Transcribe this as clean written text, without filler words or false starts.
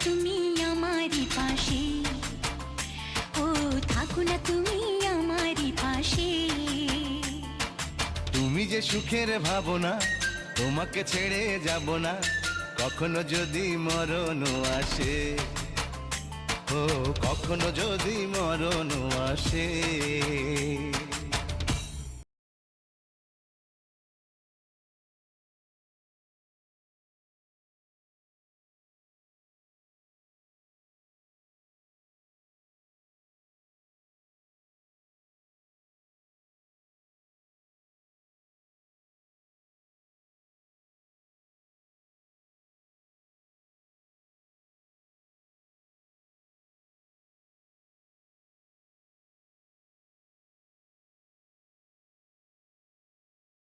তুমি আমারই পাশে, ও থাকো না তুমি আমারই পাশে। তুমি যে সুখের ভাবনা, তোমাকে ছেড়ে যাব না, কখনো যদি মরণ আসে, ও কখনো যদি মরণ আসে।